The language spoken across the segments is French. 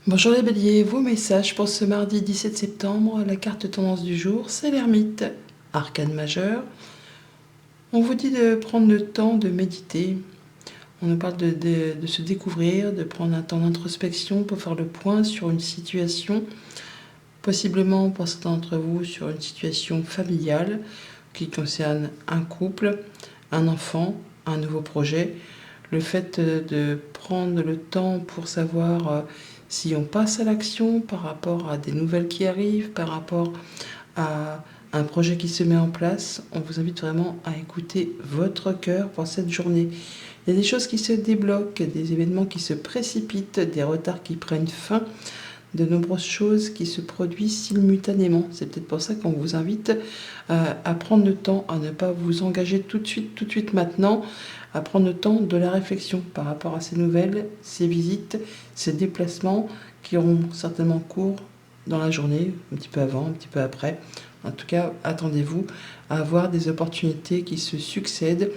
Bonjour les béliers, vos messages pour ce mardi 17 septembre, la carte tendance du jour, c'est l'ermite, arcane majeur. On vous dit de prendre le temps de méditer, on nous parle de se découvrir, de prendre un temps d'introspection pour faire le point sur une situation, possiblement pour certains d'entre vous sur une situation familiale qui concerne un couple, un enfant, un nouveau projet. Le fait de prendre le temps pour savoir si on passe à l'action par rapport à des nouvelles qui arrivent, par rapport à un projet qui se met en place, on vous invite vraiment à écouter votre cœur pour cette journée. Il y a des choses qui se débloquent, des événements qui se précipitent, des retards qui prennent fin, de nombreuses choses qui se produisent simultanément. C'est peut-être pour ça qu'on vous invite à prendre le temps, à ne pas vous engager tout de suite maintenant, à prendre le temps de la réflexion par rapport à ces nouvelles, ces visites, ces déplacements qui auront certainement cours dans la journée, un petit peu avant, un petit peu après. En tout cas, attendez-vous à avoir des opportunités qui se succèdent,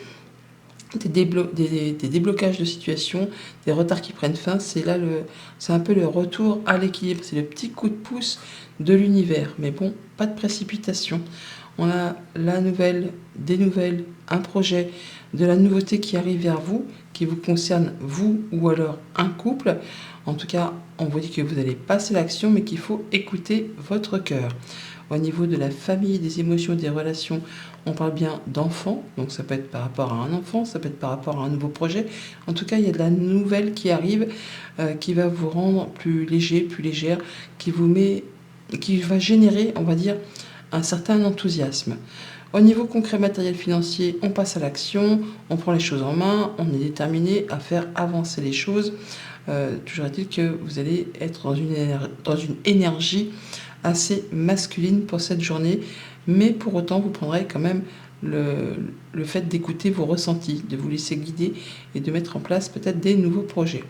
des déblocages de situation, des retards qui prennent fin. C'est un peu le retour à l'équilibre, c'est le petit coup de pouce de l'univers. Mais bon, pas de précipitation. On a la nouvelle, des nouvelles, un projet, de la nouveauté qui arrive vers vous, qui vous concerne vous ou alors un couple. En tout cas, on vous dit que vous allez passer l'action, mais qu'il faut écouter votre cœur. Au niveau de la famille, des émotions, des relations, on parle bien d'enfants, donc ça peut être par rapport à un enfant, ça peut être par rapport à un nouveau projet. En tout cas, il y a de la nouvelle qui arrive, qui va vous rendre plus léger, plus légère, qui va générer, on va dire, un certain enthousiasme. Au niveau concret, matériel, financier, on passe à l'action, on prend les choses en main, on est déterminé à faire avancer les choses. Toujours est-il que vous allez être dans une énergie assez masculine pour cette journée, mais pour autant vous prendrez quand même le fait d'écouter vos ressentis, de vous laisser guider et de mettre en place peut-être des nouveaux projets.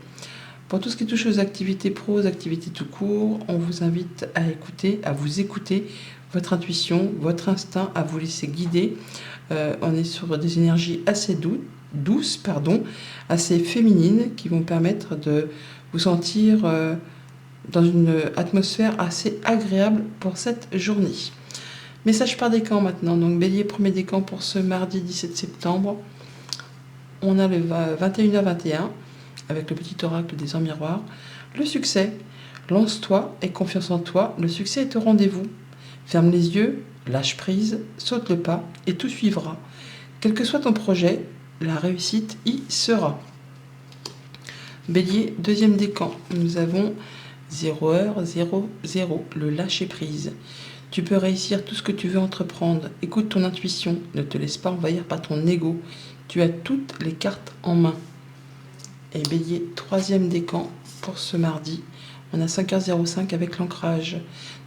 Pour tout ce qui touche aux activités pro, aux activités tout court, on vous invite à vous écouter, votre intuition, votre instinct, à vous laisser guider. On est sur des énergies assez douces, assez féminines, qui vont permettre de vous sentir dans une atmosphère assez agréable pour cette journée. Message par décan maintenant. Donc bélier, premier décan pour ce mardi 17 septembre. On a le 21h21 avec le petit oracle des miroirs. Le succès. Lance-toi et confiance en toi. Le succès est au rendez-vous. Ferme les yeux, lâche prise, saute le pas et tout suivra. Quel que soit ton projet, la réussite y sera. Bélier, deuxième décan. Nous avons 0h00, le lâcher prise. Tu peux réussir tout ce que tu veux entreprendre. Écoute ton intuition, ne te laisse pas envahir par ton ego. Tu as toutes les cartes en main. Et bélier, troisième décan pour ce mardi. On a 5h05 avec l'ancrage.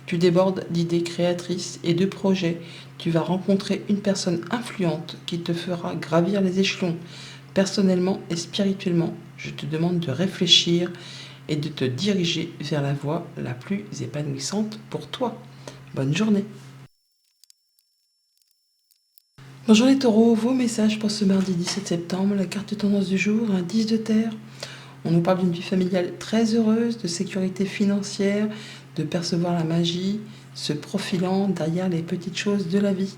Tu débordes d'idées créatrices et de projets. Tu vas rencontrer une personne influente qui te fera gravir les échelons. Personnellement et spirituellement, je te demande de réfléchir et de te diriger vers la voie la plus épanouissante pour toi. Bonne journée. Bonjour les taureaux, vos messages pour ce mardi 17 septembre, la carte tendance du jour, un 10 de terre. On nous parle d'une vie familiale très heureuse, de sécurité financière, de percevoir la magie, se profilant derrière les petites choses de la vie.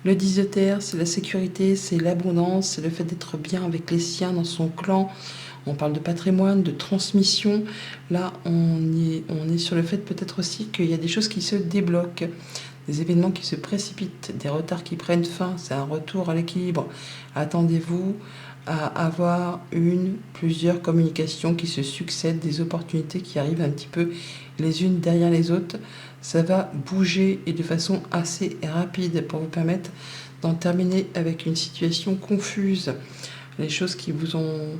Le 10 de terre, c'est la sécurité, c'est l'abondance, c'est le fait d'être bien avec les siens dans son clan. On parle de patrimoine, de transmission. Là, on est sur le fait peut-être aussi qu'il y a des choses qui se débloquent, des événements qui se précipitent, des retards qui prennent fin. C'est un retour à l'équilibre. Attendez-vous à avoir plusieurs communications qui se succèdent, des opportunités qui arrivent un petit peu les unes derrière les autres. Ça va bouger et de façon assez rapide pour vous permettre d'en terminer avec une situation confuse. Les choses qui vous ont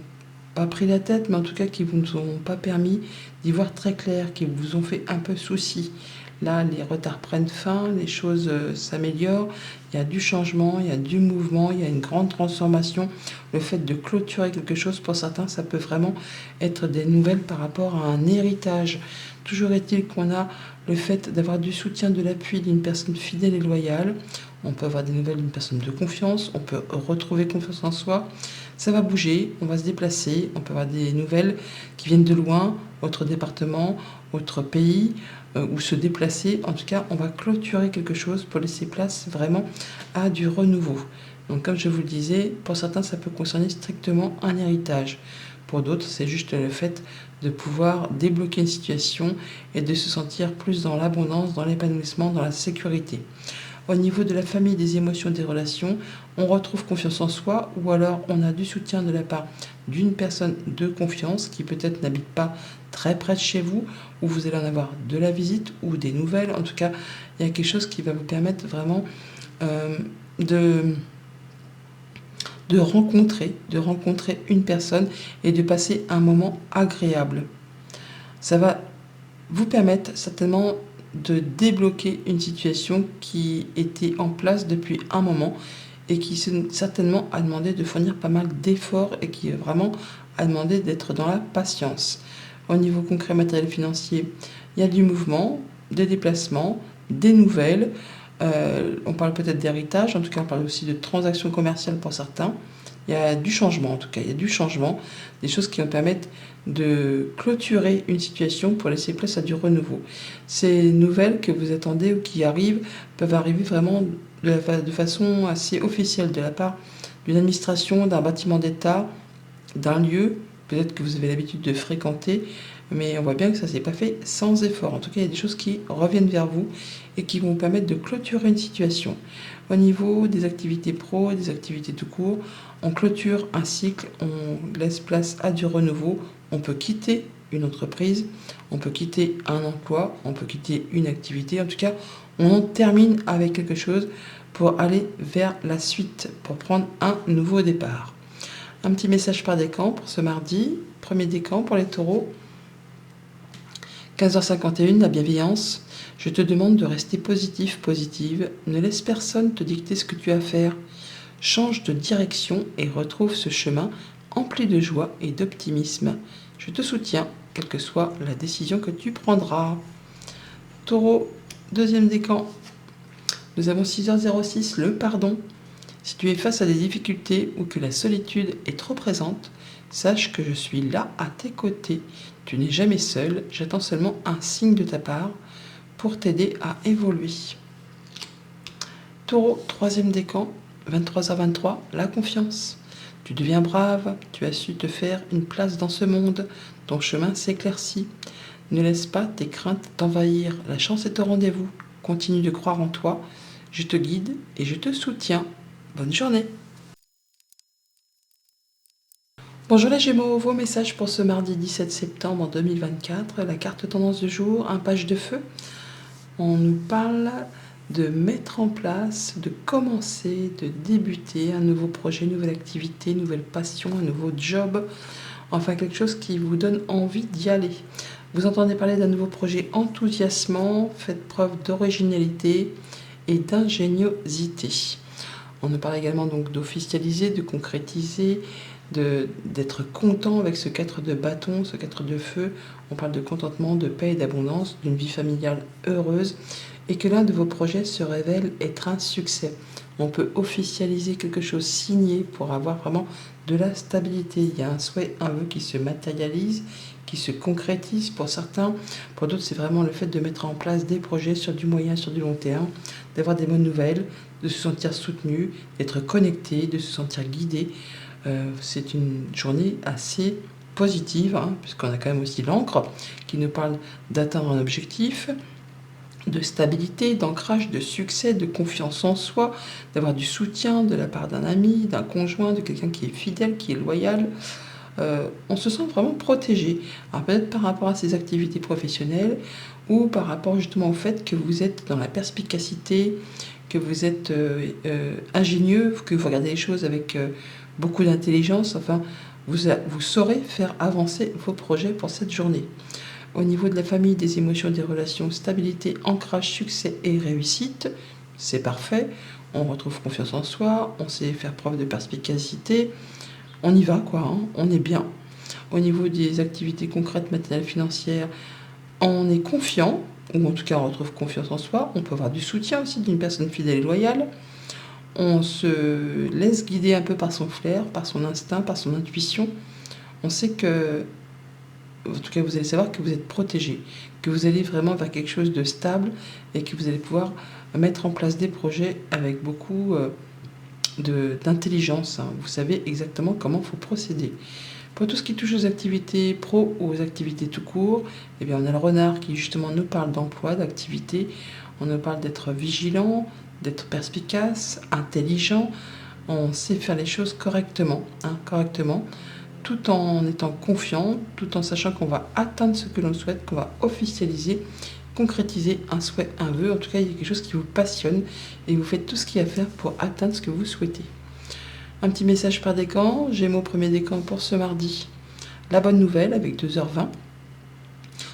pas pris la tête, mais en tout cas qui vous ont pas permis d'y voir très clair, qui vous ont fait un peu souci. Là, les retards prennent fin, les choses s'améliorent, il y a du changement, il y a du mouvement, il y a une grande transformation. Le fait de clôturer quelque chose, pour certains, ça peut vraiment être des nouvelles par rapport à un héritage. Toujours est-il qu'on a le fait d'avoir du soutien, de l'appui d'une personne fidèle et loyale. On peut avoir des nouvelles d'une personne de confiance, on peut retrouver confiance en soi. Ça va bouger, on va se déplacer, on peut avoir des nouvelles qui viennent de loin, autre département, autre pays, ou se déplacer. En tout cas, on va clôturer quelque chose pour laisser place vraiment à du renouveau. Donc comme je vous le disais, pour certains, ça peut concerner strictement un héritage. Pour d'autres, c'est juste le fait de pouvoir débloquer une situation et de se sentir plus dans l'abondance, dans l'épanouissement, dans la sécurité. Au niveau de la famille, des émotions, des relations, on retrouve confiance en soi ou alors on a du soutien de la part d'une personne de confiance qui peut-être n'habite pas très près de chez vous, ou vous allez en avoir de la visite ou des nouvelles. En tout cas, il y a quelque chose qui va vous permettre vraiment de rencontrer une personne et de passer un moment agréable. Ça va vous permettre certainement de débloquer une situation qui était en place depuis un moment et qui certainement a demandé de fournir pas mal d'efforts et qui vraiment a demandé d'être dans la patience. Au niveau concret, matériel, financier, il y a du mouvement, des déplacements, des nouvelles. On parle peut-être d'héritage, en tout cas on parle aussi de transactions commerciales pour certains. Il y a du changement, en tout cas, il y a du changement, des choses qui vont permettre de clôturer une situation pour laisser place à du renouveau. Ces nouvelles que vous attendez ou qui arrivent peuvent arriver vraiment de façon assez officielle de la part d'une administration, d'un bâtiment d'État, d'un lieu, peut-être que vous avez l'habitude de fréquenter, mais on voit bien que ça ne s'est pas fait sans effort. En tout cas, il y a des choses qui reviennent vers vous et qui vont vous permettre de clôturer une situation. Au niveau des activités pro, des activités tout court, on clôture un cycle, on laisse place à du renouveau, on peut quitter une entreprise, on peut quitter un emploi, on peut quitter une activité. En tout cas, on termine avec quelque chose pour aller vers la suite, pour prendre un nouveau départ. Un petit message par décan pour ce mardi, premier décan pour les taureaux. 15h51, la bienveillance. Je te demande de rester positif, positive. Ne laisse personne te dicter ce que tu as à faire. Change de direction et retrouve ce chemin empli de joie et d'optimisme. Je te soutiens, quelle que soit la décision que tu prendras. Taureau, deuxième décan. Nous avons 6h06, le pardon. Si tu es face à des difficultés ou que la solitude est trop présente, sache que je suis là à tes côtés. Tu n'es jamais seul, j'attends seulement un signe de ta part pour t'aider à évoluer. Taureau, troisième décan, 23h23, la confiance. Tu deviens brave, tu as su te faire une place dans ce monde, ton chemin s'éclaircit. Ne laisse pas tes craintes t'envahir, la chance est au rendez-vous. Continue de croire en toi, je te guide et je te soutiens. Bonne journée. Bonjour les Gémeaux, vos messages pour ce mardi 17 septembre 2024. La carte tendance du jour, un page de feu. On nous parle de mettre en place, de commencer, de débuter un nouveau projet, une nouvelle activité, une nouvelle passion, un nouveau job. Enfin quelque chose qui vous donne envie d'y aller. Vous entendez parler d'un nouveau projet enthousiasmant, faites preuve d'originalité et d'ingéniosité. On nous parle également donc d'officialiser, de concrétiser, d'être content avec ce 4 de bâton, ce 4 de feu. On parle de contentement, de paix et d'abondance, d'une vie familiale heureuse et que l'un de vos projets se révèle être un succès. On peut officialiser quelque chose, signé pour avoir vraiment de la stabilité. Il y a un souhait, un vœu qui se matérialise, qui se concrétise pour certains. Pour d'autres, c'est vraiment le fait de mettre en place des projets sur du moyen, sur du long terme, d'avoir des bonnes nouvelles, de se sentir soutenu, d'être connecté, de se sentir guidé. C'est une journée assez positive, puisqu'on a quand même aussi l'encre qui nous parle d'atteindre un objectif, de stabilité, d'ancrage, de succès, de confiance en soi, d'avoir du soutien de la part d'un ami, d'un conjoint, de quelqu'un qui est fidèle, qui est loyal. On se sent vraiment protégé. Alors peut-être par rapport à ses activités professionnelles ou par rapport justement au fait que vous êtes dans la perspicacité, que vous êtes ingénieux, que vous regardez les choses avec beaucoup d'intelligence. Enfin, vous saurez faire avancer vos projets pour cette journée. Au niveau de la famille, des émotions, des relations, stabilité, ancrage, succès et réussite, c'est parfait. On retrouve confiance en soi, on sait faire preuve de perspicacité. On y va, on est bien. Au niveau des activités concrètes, matérielles, financières, on est confiant, ou en tout cas on retrouve confiance en soi. On peut avoir du soutien aussi d'une personne fidèle et loyale. on se laisse guider un peu par son flair, par son instinct, par son intuition. On sait que, en tout cas, vous allez savoir que vous êtes protégé, que vous allez vraiment vers quelque chose de stable et que vous allez pouvoir mettre en place des projets avec beaucoup d'intelligence. Vous savez exactement comment il faut procéder. Pour tout ce qui touche aux activités pro ou aux activités tout court, eh bien, on a le renard qui justement nous parle d'emploi, d'activité. On nous parle d'être vigilant, d'être perspicace, intelligent. On sait faire les choses correctement, correctement, tout en étant confiant, tout en sachant qu'on va atteindre ce que l'on souhaite, qu'on va officialiser, concrétiser un souhait, un vœu. En tout cas, il y a quelque chose qui vous passionne et vous faites tout ce qu'il y a à faire pour atteindre ce que vous souhaitez. Un petit message par décan, Gémeaux premier décan pour ce mardi. La bonne nouvelle avec 2h20.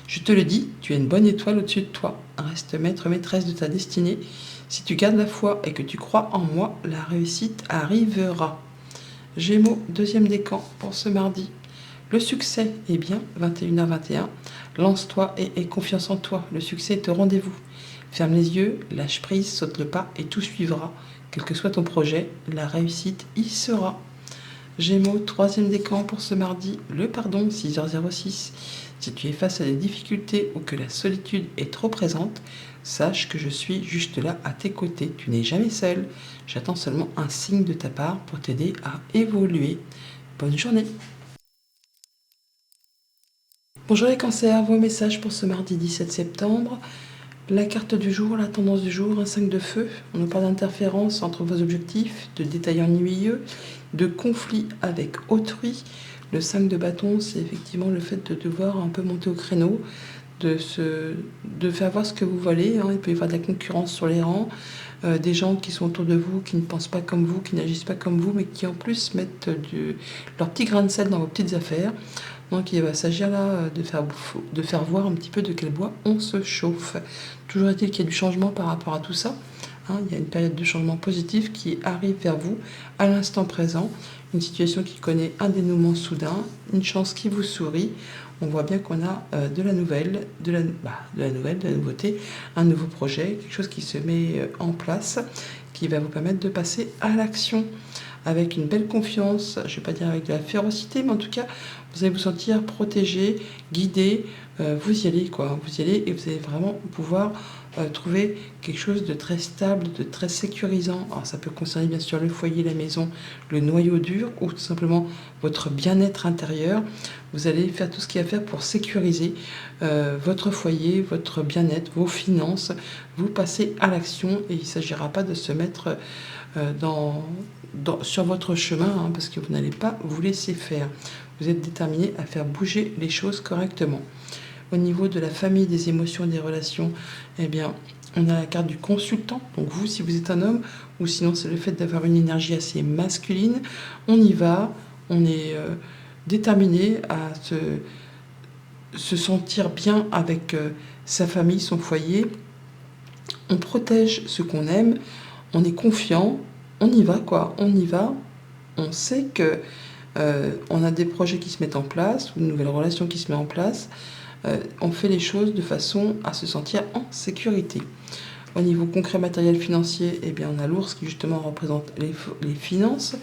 Je te le dis, tu as une bonne étoile au-dessus de toi. Reste maître, maîtresse de ta destinée. Si tu gardes la foi et que tu crois en moi, la réussite arrivera. Gémeaux deuxième décan pour ce mardi. Le succès est bien, 21h21. Lance-toi et aie confiance en toi. Le succès est au rendez-vous. Ferme les yeux, lâche prise, saute le pas et tout suivra. Quel que soit ton projet, la réussite y sera. Gémeaux, troisième décan pour ce mardi, le pardon, 6h06. Si tu es face à des difficultés ou que la solitude est trop présente, sache que je suis juste là à tes côtés. Tu n'es jamais seul. J'attends seulement un signe de ta part pour t'aider à évoluer. Bonne journée. Bonjour les cancers, vos messages pour ce mardi 17 septembre. La carte du jour, la tendance du jour, un 5 de feu. On nous parle d'interférence entre vos objectifs, de détails ennuyeux, de conflits avec autrui. Le 5 de bâton, c'est effectivement le fait de devoir un peu monter au créneau, de faire voir ce que vous valez. Il peut y avoir de la concurrence sur les rangs, des gens qui sont autour de vous, qui ne pensent pas comme vous, qui n'agissent pas comme vous, mais qui en plus mettent leur petit grain de sel dans vos petites affaires. Donc il va s'agir là de faire voir un petit peu de quel bois on se chauffe. Toujours est-il qu'il y a du changement par rapport à tout ça. Il y a une période de changement positif qui arrive vers vous à l'instant présent. Une situation qui connaît un dénouement soudain, une chance qui vous sourit. On voit bien qu'on a de la nouvelle, de la nouveauté, un nouveau projet, quelque chose qui se met en place, qui va vous permettre de passer à l'action avec une belle confiance, je ne vais pas dire avec de la férocité, mais en tout cas, vous allez vous sentir protégé, guidé, vous y allez quoi, vous y allez et vous allez vraiment pouvoir trouver quelque chose de très stable, de très sécurisant. Alors ça peut concerner bien sûr le foyer, la maison, le noyau dur ou tout simplement votre bien-être intérieur. Vous allez faire tout ce qu'il y a à faire pour sécuriser votre foyer, votre bien-être, vos finances. Vous passez à l'action et il ne s'agira pas de se mettre sur votre chemin parce que vous n'allez pas vous laisser faire. Vous êtes déterminé à faire bouger les choses correctement. Au niveau de la famille, des émotions, des relations, eh bien, on a la carte du consultant. Donc vous, si vous êtes un homme, ou sinon c'est le fait d'avoir une énergie assez masculine, on y va, on est déterminé à se sentir bien avec sa famille, son foyer. On protège ce qu'on aime, on est confiant, on y va quoi, on y va. On sait que on a des projets qui se mettent en place, une nouvelle relation qui se met en place. On fait les choses de façon à se sentir en sécurité. Au niveau concret, matériel, financier, eh bien, on a l'ours qui justement représente les finances.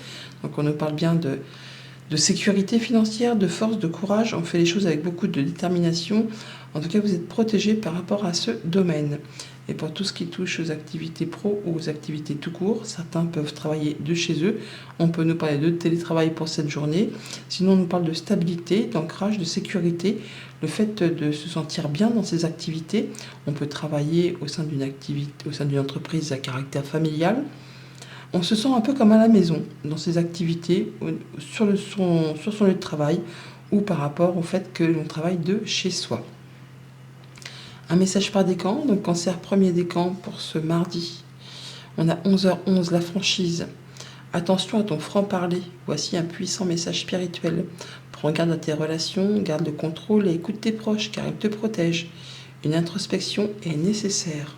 Donc on nous parle bien de sécurité financière, de force, de courage. On fait les choses avec beaucoup de détermination. En tout cas, vous êtes protégé par rapport à ce domaine. Et pour tout ce qui touche aux activités pro ou aux activités tout court, certains peuvent travailler de chez eux. On peut nous parler de télétravail pour cette journée. Sinon, on nous parle de stabilité, d'ancrage, de sécurité, le fait de se sentir bien dans ces activités. On peut travailler au sein d'une entreprise à caractère familial. On se sent un peu comme à la maison dans ces activités, sur son lieu de travail ou par rapport au fait que l'on travaille de chez soi. Un message par décan, donc cancer premier décan pour ce mardi. On a 11h11, la franchise. Attention à ton franc-parler, voici un puissant message spirituel. Prends garde à tes relations, garde le contrôle et écoute tes proches car ils te protègent. Une introspection est nécessaire.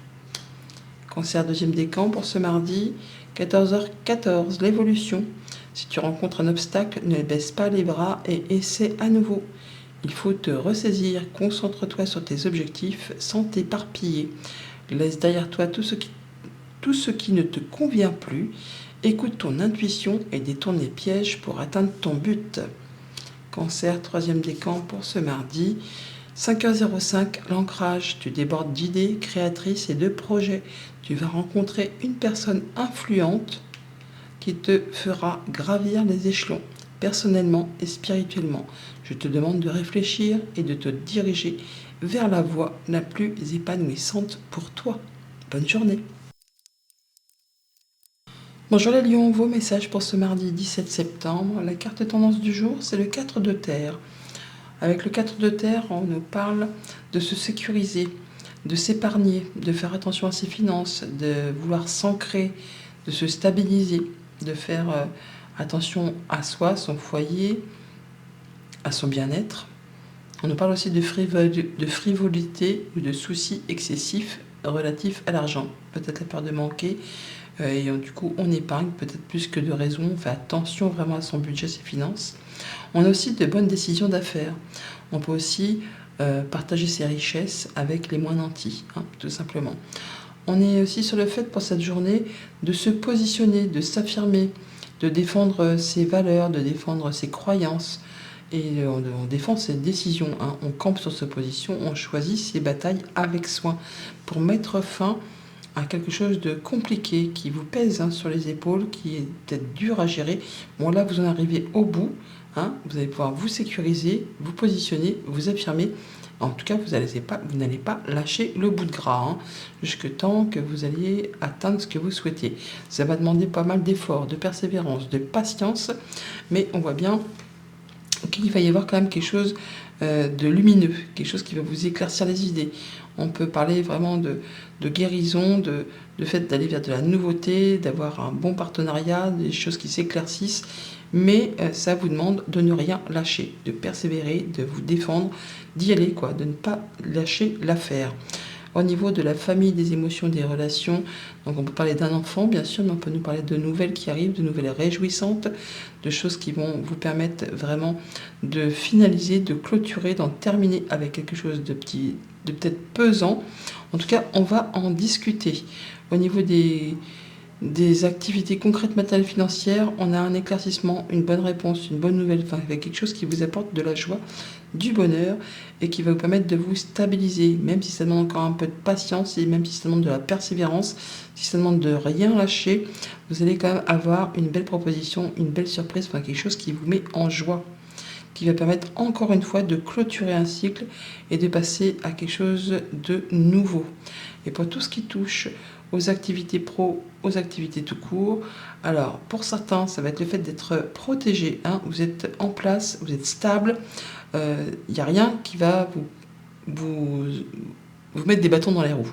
Cancer deuxième décan pour ce mardi, 14h14, l'évolution. Si tu rencontres un obstacle, ne baisse pas les bras et essaie à nouveau. Il faut te ressaisir, concentre-toi sur tes objectifs sans t'éparpiller. Laisse derrière toi tout ce qui tout ce qui ne te convient plus. Écoute ton intuition et détourne les pièges pour atteindre ton but. Cancer, troisième décan pour ce mardi. 5h05, l'ancrage. Tu débordes d'idées créatrices et de projets. Tu vas rencontrer une personne influente qui te fera gravir les échelons, personnellement et spirituellement. Je te demande de réfléchir et de te diriger vers la voie la plus épanouissante pour toi. Bonne journée. Bonjour les lions, vos messages pour ce mardi 17 septembre. La carte tendance du jour, c'est le 4 de terre. Avec le 4 de terre, on nous parle de se sécuriser, de s'épargner, de faire attention à ses finances, de vouloir s'ancrer, de se stabiliser, de faire attention à soi, son foyer, à son bien-être. On nous parle aussi de frivolité ou de soucis excessifs relatifs à l'argent. Peut-être la peur de manquer, et du coup on épargne peut-être plus que de raison, on fait attention vraiment à son budget, ses finances. On a aussi de bonnes décisions d'affaires. On peut aussi partager ses richesses avec les moins nantis, tout simplement. On est aussi sur le fait pour cette journée de se positionner, de s'affirmer, de défendre ses valeurs, de défendre ses croyances. Et on défend ses décisions. On campe sur sa position, on choisit ses batailles avec soin pour mettre fin à quelque chose de compliqué qui vous pèse sur les épaules, qui est peut-être dur à gérer. Bon, là, vous en arrivez au bout. Vous allez pouvoir vous sécuriser, vous positionner, vous affirmer. En tout cas, vous n'allez pas lâcher le bout de gras, jusque temps que vous alliez atteindre ce que vous souhaitez. Ça va demander pas mal d'efforts, de persévérance, de patience, mais on voit bien qu'il va y avoir quand même quelque chose de lumineux, quelque chose qui va vous éclaircir les idées. On peut parler vraiment de guérison, de fait d'aller vers de la nouveauté, d'avoir un bon partenariat, des choses qui s'éclaircissent, mais ça vous demande de ne rien lâcher, de persévérer, de vous défendre, d'y aller, de ne pas lâcher l'affaire. Au niveau de la famille, des émotions, des relations, donc on peut parler d'un enfant, bien sûr, mais on peut nous parler de nouvelles qui arrivent, de nouvelles réjouissantes, de choses qui vont vous permettre vraiment de finaliser, de clôturer, d'en terminer avec quelque chose de peut-être pesant. En tout cas, on va en discuter. Au niveau des activités concrètes, matérielles, financières, on a un éclaircissement, une bonne réponse, une bonne nouvelle, avec quelque chose qui vous apporte de la joie, du bonheur et qui va vous permettre de vous stabiliser, même si ça demande encore un peu de patience et même si ça demande de la persévérance, si ça demande de rien lâcher, vous allez quand même avoir une belle proposition, une belle surprise, quelque chose qui vous met en joie, qui va permettre encore une fois de clôturer un cycle et de passer à quelque chose de nouveau. Et pour tout ce qui touche aux activités pro, aux activités tout court, alors pour certains, ça va être le fait d'être protégé, vous êtes en place, vous êtes stable, il n'y a rien qui va vous mettre des bâtons dans les roues.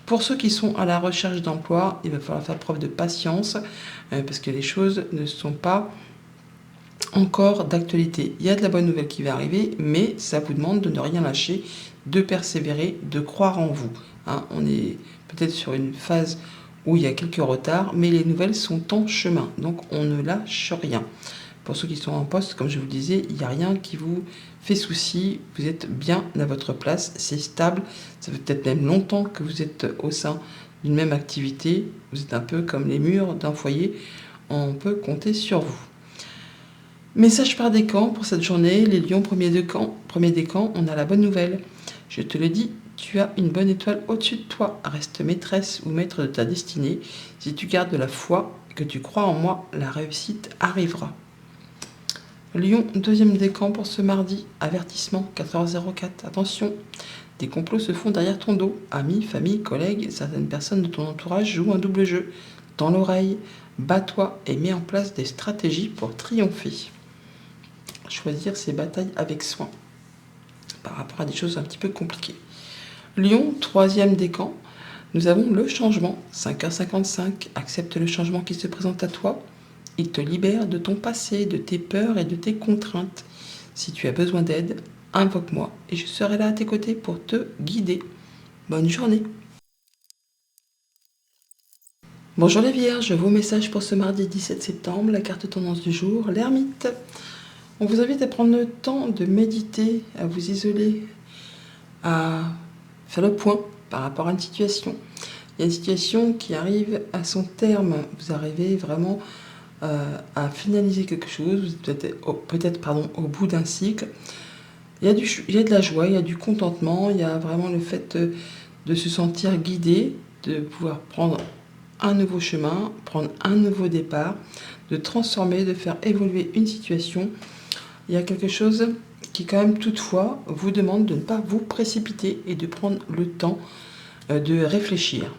Pour ceux qui sont à la recherche d'emploi, il va falloir faire preuve de patience, parce que les choses ne sont pas encore d'actualité. Il y a de la bonne nouvelle qui va arriver, mais ça vous demande de ne rien lâcher, de persévérer, de croire en vous. On est peut-être sur une phase où il y a quelques retards, mais les nouvelles sont en chemin, donc on ne lâche rien. Pour ceux qui sont en poste, comme je vous le disais, il n'y a rien qui vous fait souci, vous êtes bien à votre place, c'est stable, ça fait peut-être même longtemps que vous êtes au sein d'une même activité, vous êtes un peu comme les murs d'un foyer, on peut compter sur vous. Message par décan pour cette journée, les lions premier décan, on a la bonne nouvelle. Je te le dis, tu as une bonne étoile au-dessus de toi, reste maîtresse ou maître de ta destinée. Si tu gardes de la foi et que tu crois en moi, la réussite arrivera. Lion, deuxième décan pour ce mardi, avertissement 4h04, attention, des complots se font derrière ton dos, amis, famille, collègues, certaines personnes de ton entourage jouent un double jeu. Dans l'oreille, bats-toi et mets en place des stratégies pour triompher. Choisir ses batailles avec soin par rapport à des choses un petit peu compliquées. Lion, troisième décan, nous avons le changement, 5h55, accepte le changement qui se présente à toi. Il te libère de ton passé, de tes peurs et de tes contraintes. Si tu as besoin d'aide, invoque-moi et je serai là à tes côtés pour te guider. Bonne journée. Bonjour les Vierges, vos messages pour ce mardi 17 septembre, la carte tendance du jour, l'ermite. On vous invite à prendre le temps de méditer, à vous isoler, à faire le point par rapport à une situation y a une situation qui arrive à son terme. Vous arrivez vraiment à finaliser quelque chose. Vous êtes peut-être au bout d'un cycle. Il y a de la joie, il y a du contentement, il y a vraiment le fait de se sentir guidé, de pouvoir prendre un nouveau chemin, prendre un nouveau départ, de transformer, de faire évoluer une situation. Il y a quelque chose qui quand même toutefois vous demande de ne pas vous précipiter et de prendre le temps de réfléchir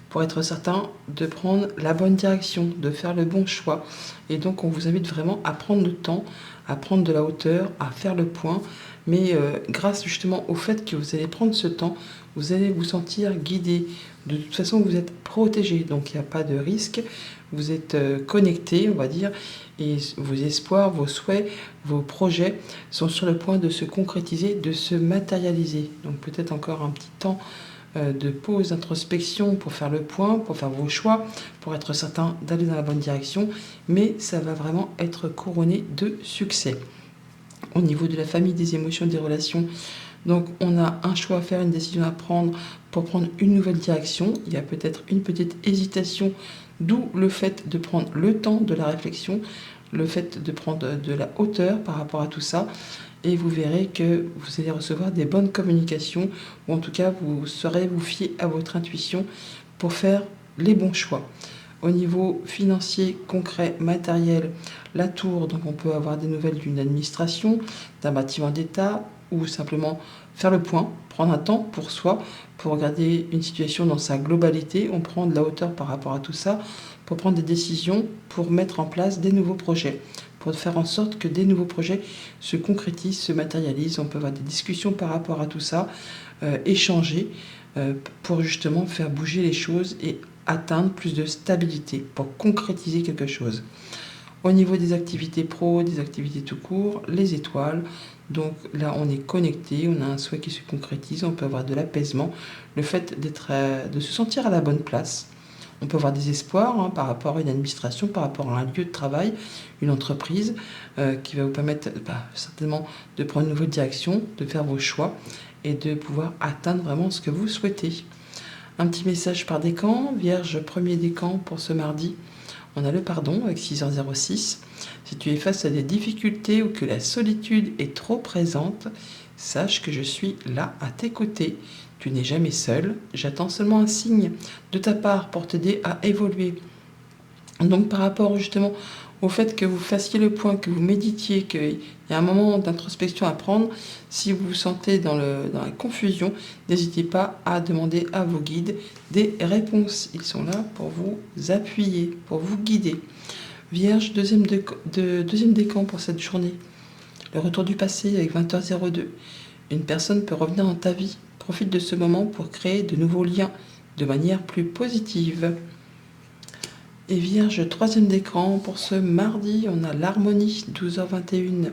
pour être certain de prendre la bonne direction, de faire le bon choix. Et donc on vous invite vraiment à prendre le temps, à prendre de la hauteur, à faire le point. Mais grâce justement au fait que vous allez prendre ce temps, vous allez vous sentir guidé. De toute façon, vous êtes protégé, donc il n'y a pas de risque. Vous êtes connecté, on va dire, et vos espoirs, vos souhaits, vos projets sont sur le point de se concrétiser, de se matérialiser. Donc peut-être encore un petit temps de pause, d'introspection pour faire le point, pour faire vos choix, pour être certain d'aller dans la bonne direction, mais ça va vraiment être couronné de succès. Au niveau de la famille, des émotions, des relations, donc on a un choix à faire, une décision à prendre pour prendre une nouvelle direction. Il y a peut-être une petite hésitation, d'où le fait de prendre le temps de la réflexion, le fait de prendre de la hauteur par rapport à tout ça. Et vous verrez que vous allez recevoir des bonnes communications, ou en tout cas vous saurez vous fier à votre intuition pour faire les bons choix. Au niveau financier, concret, matériel, la tour, donc on peut avoir des nouvelles d'une administration, d'un bâtiment d'État, ou simplement faire le point, prendre un temps pour soi, pour regarder une situation dans sa globalité. On prend de la hauteur par rapport à tout ça, pour prendre des décisions, pour mettre en place des nouveaux projets, pour faire en sorte que des nouveaux projets se concrétisent, se matérialisent. On peut avoir des discussions par rapport à tout ça, échanger, pour justement faire bouger les choses et atteindre plus de stabilité, pour concrétiser quelque chose. Au niveau des activités pro, des activités tout court, les étoiles, donc là on est connecté, on a un souhait qui se concrétise, on peut avoir de l'apaisement, le fait de se sentir à la bonne place. On peut avoir des espoirs par rapport à une administration, par rapport à un lieu de travail, une entreprise qui va vous permettre certainement de prendre une nouvelle direction, de faire vos choix et de pouvoir atteindre vraiment ce que vous souhaitez. Un petit message par décan, Vierge, premier décan pour ce mardi. On a le pardon avec 6h06. Si tu es face à des difficultés ou que la solitude est trop présente, sache que je suis là à tes côtés. Tu n'es jamais seul, j'attends seulement un signe de ta part pour t'aider à évoluer. Donc par rapport justement au fait que vous fassiez le point, que vous méditiez, qu'il y a un moment d'introspection à prendre, si vous vous sentez dans la confusion, n'hésitez pas à demander à vos guides des réponses. Ils sont là pour vous appuyer, pour vous guider. Vierge, deuxième décan pour cette journée. Le retour du passé avec 20h02. Une personne peut revenir dans ta vie. Profite de ce moment pour créer de nouveaux liens de manière plus positive. Et Vierge, troisième décan, pour ce mardi, on a l'harmonie, 12h21.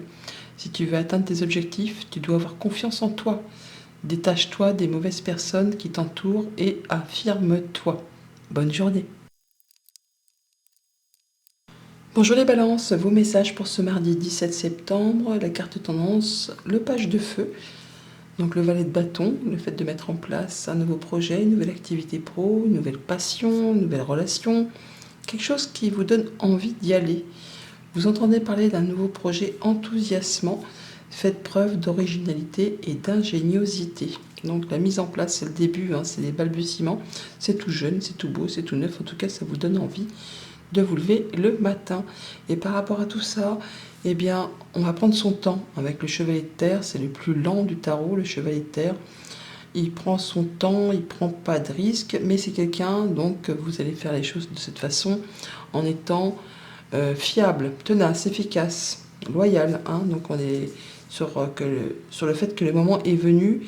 Si tu veux atteindre tes objectifs, tu dois avoir confiance en toi. Détache-toi des mauvaises personnes qui t'entourent et affirme-toi. Bonne journée. Bonjour les balances, vos messages pour ce mardi 17 septembre, la carte tendance, le page de feu, donc le valet de bâton, le fait de mettre en place un nouveau projet, une nouvelle activité pro, une nouvelle passion, une nouvelle relation, quelque chose qui vous donne envie d'y aller. Vous entendez parler d'un nouveau projet enthousiasmant, faites preuve d'originalité et d'ingéniosité. Donc la mise en place, c'est le début, c'est les balbutiements, c'est tout jeune, c'est tout beau, c'est tout neuf, en tout cas ça vous donne envie de vous lever le matin. Et par rapport à tout ça, eh bien, on va prendre son temps avec le chevalier de terre, c'est le plus lent du tarot, le chevalier de terre. Il prend son temps, il prend pas de risque, mais c'est quelqu'un, donc vous allez faire les choses de cette façon en étant fiable, tenace, efficace, loyal. Donc on est sur le fait que le moment est venu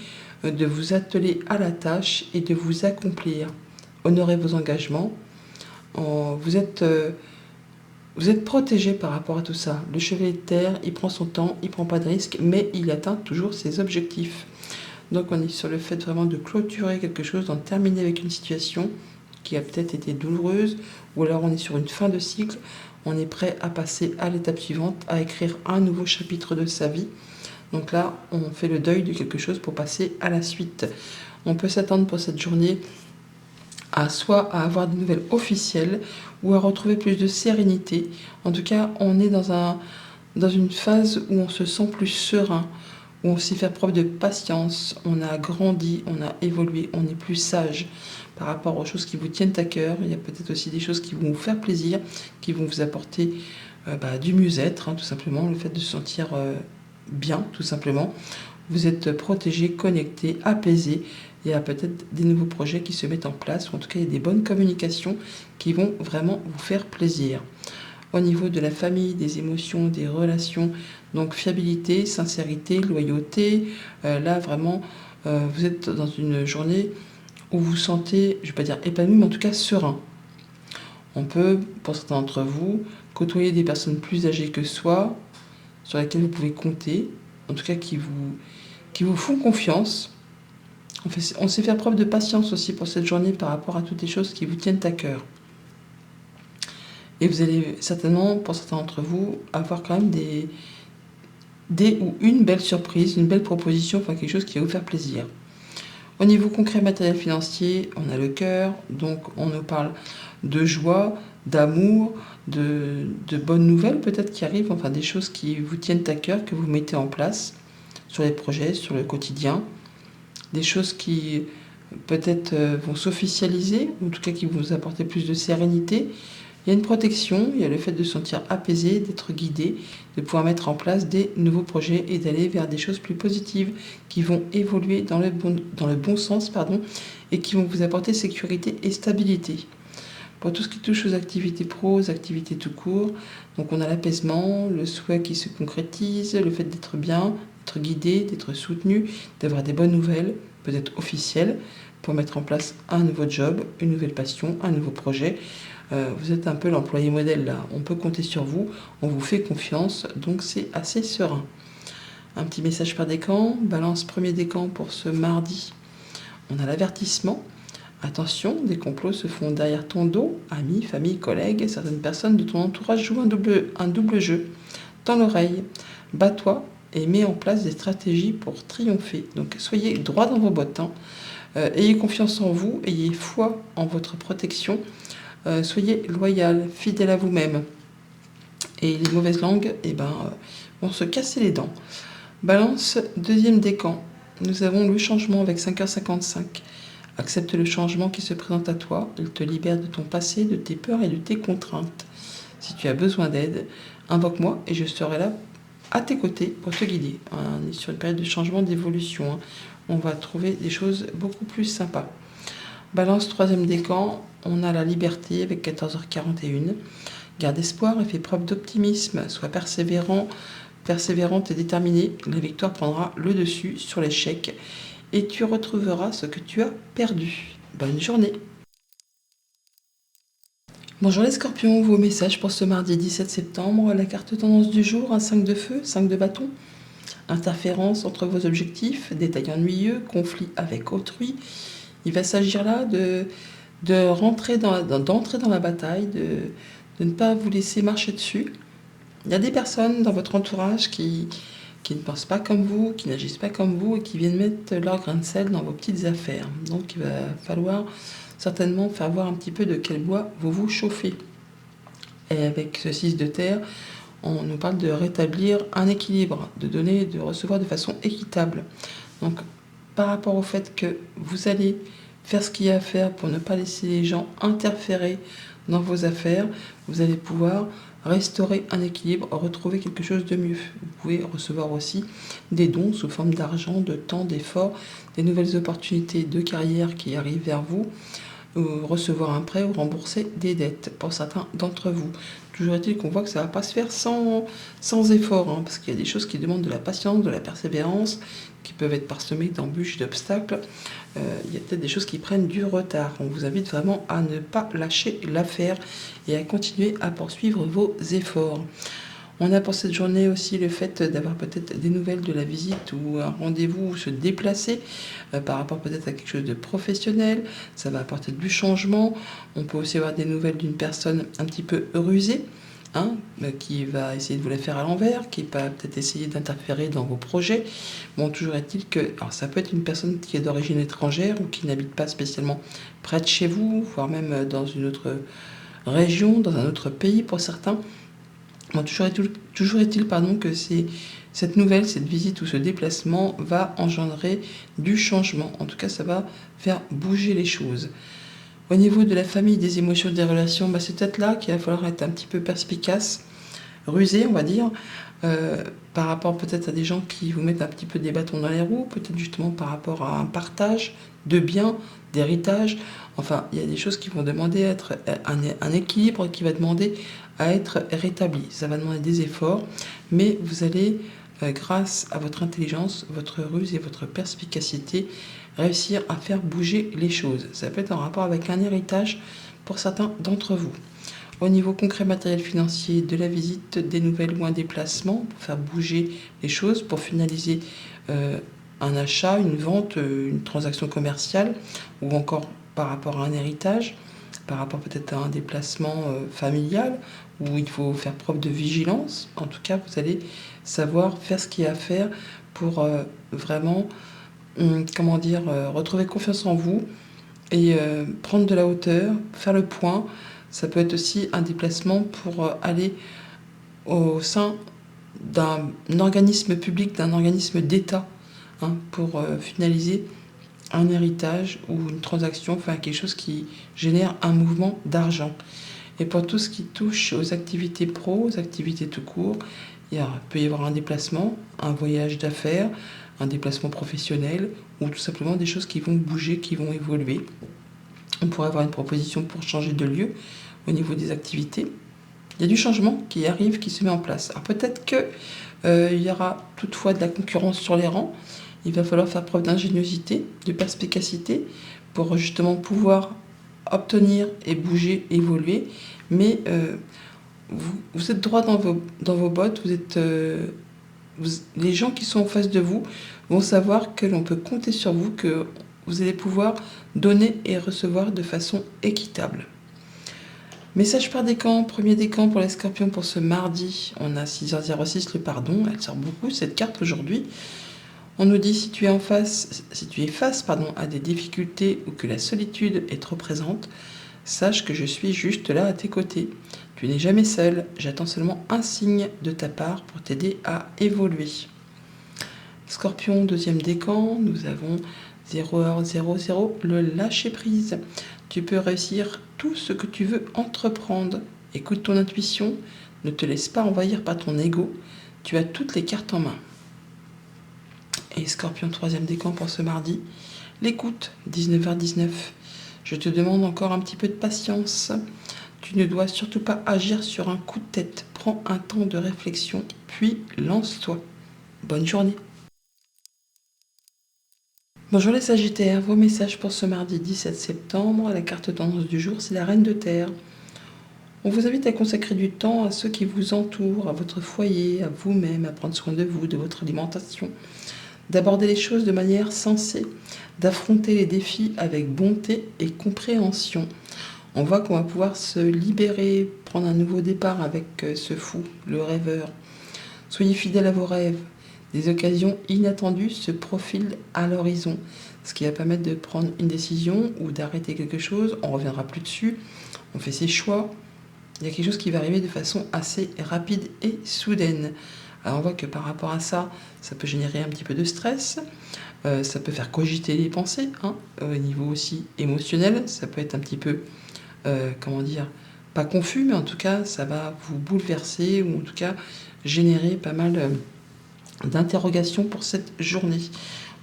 de vous atteler à la tâche et de vous accomplir. Honorez vos engagements. Vous êtes protégé par rapport à tout ça. Le chevalier de terre, il prend son temps, il prend pas de risque, mais il atteint toujours ses objectifs. Donc on est sur le fait vraiment de clôturer quelque chose, d'en terminer avec une situation qui a peut-être été douloureuse, ou alors on est sur une fin de cycle, on est prêt à passer à l'étape suivante, à écrire un nouveau chapitre de sa vie. Donc là, on fait le deuil de quelque chose pour passer à la suite. On peut s'attendre pour cette journée soit à avoir des nouvelles officielles ou à retrouver plus de sérénité. En tout cas, on est dans une phase où on se sent plus serein, où on sait faire preuve de patience, on a grandi, on a évolué, on est plus sage par rapport aux choses qui vous tiennent à cœur. Il y a peut-être aussi des choses qui vont vous faire plaisir, qui vont vous apporter du mieux-être, tout simplement, le fait de se sentir bien, tout simplement. Vous êtes protégé, connecté, apaisé. Il y a peut-être des nouveaux projets qui se mettent en place, ou en tout cas il y a des bonnes communications qui vont vraiment vous faire plaisir. Au niveau de la famille, des émotions, des relations, donc fiabilité, sincérité, loyauté, là vraiment vous êtes dans une journée où vous vous sentez, je ne vais pas dire épanoui, mais en tout cas serein. On peut, pour certains d'entre vous, côtoyer des personnes plus âgées que soi, sur lesquelles vous pouvez compter, en tout cas qui vous font confiance. On sait faire preuve de patience aussi pour cette journée par rapport à toutes les choses qui vous tiennent à cœur. Et vous allez certainement, pour certains d'entre vous, avoir quand même des ou une belle surprise, une belle proposition, enfin quelque chose qui va vous faire plaisir. Au niveau concret matériel financier, on a le cœur, donc on nous parle de joie, d'amour, de bonnes nouvelles peut-être qui arrivent, enfin des choses qui vous tiennent à cœur, que vous mettez en place sur les projets, sur le quotidien, des choses qui peut-être vont s'officialiser, en tout cas qui vont vous apporter plus de sérénité. Il y a une protection, il y a le fait de se sentir apaisé, d'être guidé, de pouvoir mettre en place des nouveaux projets et d'aller vers des choses plus positives qui vont évoluer dans le bon sens, et qui vont vous apporter sécurité et stabilité. Pour tout ce qui touche aux activités pro, aux activités tout court, donc on a l'apaisement, le souhait qui se concrétise, le fait d'être bien, d'être guidé, d'être soutenu, d'avoir des bonnes nouvelles, peut-être officielles, pour mettre en place un nouveau job, une nouvelle passion, un nouveau projet. Vous êtes un peu l'employé modèle là, on peut compter sur vous, on vous fait confiance, donc c'est assez serein. Un petit message par décan, balance premier décan pour ce mardi. On a l'avertissement. Attention, des complots se font derrière ton dos, amis, famille, collègues, certaines personnes de ton entourage jouent un double jeu. Dans l'oreille, bats-toi et mets en place des stratégies pour triompher. Donc soyez droit dans vos bottes, ayez confiance en vous, ayez foi en votre protection, soyez loyal, fidèle à vous-même. Et les mauvaises langues vont se casser les dents. Balance, deuxième décan. Nous avons le changement avec 5h55. Accepte le changement qui se présente à toi. Il te libère de ton passé, de tes peurs et de tes contraintes. Si tu as besoin d'aide, invoque-moi et je serai là à tes côtés pour te guider. On est sur une période de changement, d'évolution. On va trouver des choses beaucoup plus sympas. Balance, troisième décan. On a la liberté avec 14h41. Garde espoir et fais preuve d'optimisme. Sois persévérante et déterminée. La victoire prendra le dessus sur l'échec et tu retrouveras ce que tu as perdu. Bonne journée. Bonjour les scorpions, vos messages pour ce mardi 17 septembre. La carte tendance du jour, un 5 de feu, 5 de bâton. Interférence entre vos objectifs, détails ennuyeux, conflit avec autrui. Il va s'agir là d'entrer dans la bataille, de ne pas vous laisser marcher dessus. Il y a des personnes dans votre entourage qui ne pensent pas comme vous, qui n'agissent pas comme vous et qui viennent mettre leur grain de sel dans vos petites affaires. Donc il va falloir certainement faire voir un petit peu de quel bois vous vous chauffez. Et avec ce 6 de terre, on nous parle de rétablir un équilibre, de donner et de recevoir de façon équitable. Donc par rapport au fait que vous allez faire ce qu'il y a à faire pour ne pas laisser les gens interférer dans vos affaires, vous allez pouvoir restaurer un équilibre, retrouver quelque chose de mieux. Vous pouvez recevoir aussi des dons sous forme d'argent, de temps, d'efforts, des nouvelles opportunités de carrière qui arrivent vers vous, ou recevoir un prêt ou rembourser des dettes pour certains d'entre vous. Toujours est-il qu'on voit que ça ne va pas se faire sans effort, parce qu'il y a des choses qui demandent de la patience, de la persévérance, qui peuvent être parsemées d'embûches, d'obstacles. Il y a peut-être des choses qui prennent du retard. On vous invite vraiment à ne pas lâcher l'affaire et à continuer à poursuivre vos efforts. On a pour cette journée aussi le fait d'avoir peut-être des nouvelles de la visite ou un rendez-vous ou se déplacer par rapport peut-être à quelque chose de professionnel. Ça va apporter du changement. On peut aussi avoir des nouvelles d'une personne un petit peu rusée hein, qui va essayer de vous la faire à l'envers, qui va peut-être essayer d'interférer dans vos projets. Bon, toujours est-il que, alors ça peut être une personne qui est d'origine étrangère ou qui n'habite pas spécialement près de chez vous, voire même dans une autre région, dans un autre pays pour certains. Bon, toujours est-il, pardon, que cette nouvelle, cette visite ou ce déplacement va engendrer du changement. En tout cas, ça va faire bouger les choses. Au niveau de la famille, des émotions, des relations, c'est peut-être là qu'il va falloir être un petit peu perspicace, rusé, on va dire, par rapport peut-être à des gens qui vous mettent un petit peu des bâtons dans les roues, peut-être justement par rapport à un partage de biens, d'héritage. Enfin, il y a des choses qui vont demander à être un équilibre qui va demander à être rétabli. Ça va demander des efforts, mais vous allez, grâce à votre intelligence, votre ruse et votre perspicacité, réussir à faire bouger les choses. Ça peut être en rapport avec un héritage pour certains d'entre vous. Au niveau concret, matériel, financier, de la visite, des nouvelles ou un déplacement, pour faire bouger les choses, pour finaliser un achat, une vente, une transaction commerciale, ou encore par rapport à un héritage, par rapport peut-être à un déplacement familial, où il faut faire preuve de vigilance. En tout cas, vous allez savoir faire ce qu'il y a à faire pour vraiment, retrouver confiance en vous et prendre de la hauteur, faire le point. Ça peut être aussi un déplacement pour aller au sein d'un organisme public, d'un organisme d'État, hein, pour finaliser un héritage ou une transaction, enfin quelque chose qui génère un mouvement d'argent. Et pour tout ce qui touche aux activités pro, aux activités tout court, il peut y avoir un déplacement, un voyage d'affaires, un déplacement professionnel, ou tout simplement des choses qui vont bouger, qui vont évoluer. On pourrait avoir une proposition pour changer de lieu au niveau des activités. Il y a du changement qui arrive, qui se met en place. Alors peut-être qu'il y aura toutefois de la concurrence sur les rangs. Il va falloir faire preuve d'ingéniosité, de perspicacité pour justement pouvoir obtenir et bouger, évoluer. Mais vous êtes droit dans vos bottes, les gens qui sont en face de vous vont savoir que l'on peut compter sur vous, que vous allez pouvoir donner et recevoir de façon équitable. Message par décan, premier décan pour les scorpions pour ce mardi. On a 6h06, le pardon, elle sort beaucoup cette carte aujourd'hui. On nous dit si tu es face à des difficultés ou que la solitude est trop présente, sache que je suis juste là à tes côtés. Tu n'es jamais seul, j'attends seulement un signe de ta part pour t'aider à évoluer. Scorpion, deuxième décan, nous avons 0h00, le lâcher prise. Tu peux réussir tout ce que tu veux entreprendre. Écoute ton intuition, ne te laisse pas envahir par ton ego. Tu as toutes les cartes en main. Et Scorpion, troisième décan pour ce mardi. L'écoute, 19h19. Je te demande encore un petit peu de patience. Tu ne dois surtout pas agir sur un coup de tête. Prends un temps de réflexion, puis lance-toi. Bonne journée. Bonjour les Sagittaires, vos messages pour ce mardi 17 septembre. La carte tendance du jour, c'est la Reine de Terre. On vous invite à consacrer du temps à ceux qui vous entourent, à votre foyer, à vous-même, à prendre soin de vous, de votre alimentation, d'aborder les choses de manière sensée, d'affronter les défis avec bonté et compréhension. On voit qu'on va pouvoir se libérer, prendre un nouveau départ avec ce fou, le rêveur. Soyez fidèles à vos rêves. Des occasions inattendues se profilent à l'horizon, ce qui va permettre de prendre une décision ou d'arrêter quelque chose. On ne reviendra plus dessus, on fait ses choix. Il y a quelque chose qui va arriver de façon assez rapide et soudaine. Alors on voit que par rapport à ça, ça peut générer un petit peu de stress, ça peut faire cogiter les pensées, hein, au niveau aussi émotionnel. Ça peut être un petit peu, pas confus, mais en tout cas, ça va vous bouleverser ou en tout cas générer pas mal d'interrogations pour cette journée.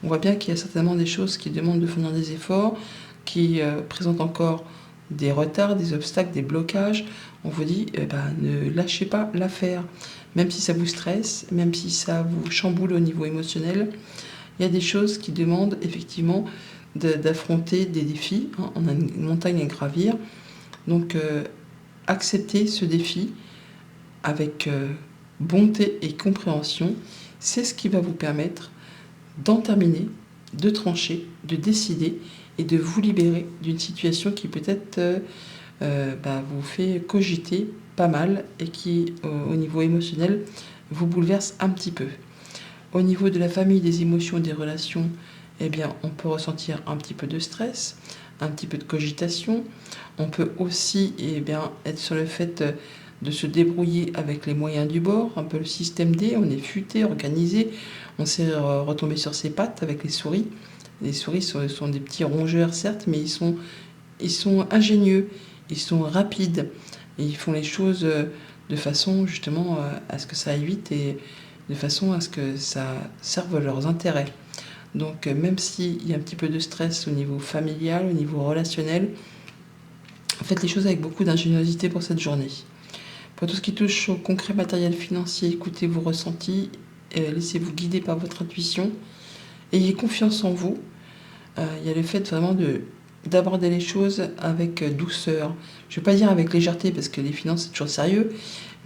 On voit bien qu'il y a certainement des choses qui demandent de fournir des efforts, qui présentent encore des retards, des obstacles, des blocages. On vous dit, ne lâchez pas l'affaire. Même si ça vous stresse, même si ça vous chamboule au niveau émotionnel, il y a des choses qui demandent effectivement d'affronter des défis. Hein. On a une montagne à gravir. Donc, acceptez ce défi avec bonté et compréhension. C'est ce qui va vous permettre d'en terminer, de trancher, de décider et de vous libérer d'une situation qui peut-être vous fait cogiter pas mal et qui, au niveau émotionnel, vous bouleverse un petit peu. Au niveau de la famille, des émotions, des relations, eh bien, on peut ressentir un petit peu de stress, un petit peu de cogitation. On peut aussi être sur le fait de se débrouiller avec les moyens du bord, un peu le système D, on est futé, organisé, on s'est retombé sur ses pattes avec les souris. Les souris sont des petits rongeurs, certes, mais ils sont ingénieux, ils sont rapides, et ils font les choses de façon justement à ce que ça aille vite et de façon à ce que ça serve leurs intérêts. Donc même s'il y a un petit peu de stress au niveau familial, au niveau relationnel, faites les choses avec beaucoup d'ingéniosité pour cette journée. Pour tout ce qui touche au concret matériel financier, écoutez vos ressentis, laissez-vous guider par votre intuition, ayez confiance en vous. Il y a le fait vraiment d'aborder les choses avec douceur. Je ne vais pas dire avec légèreté parce que les finances c'est toujours sérieux,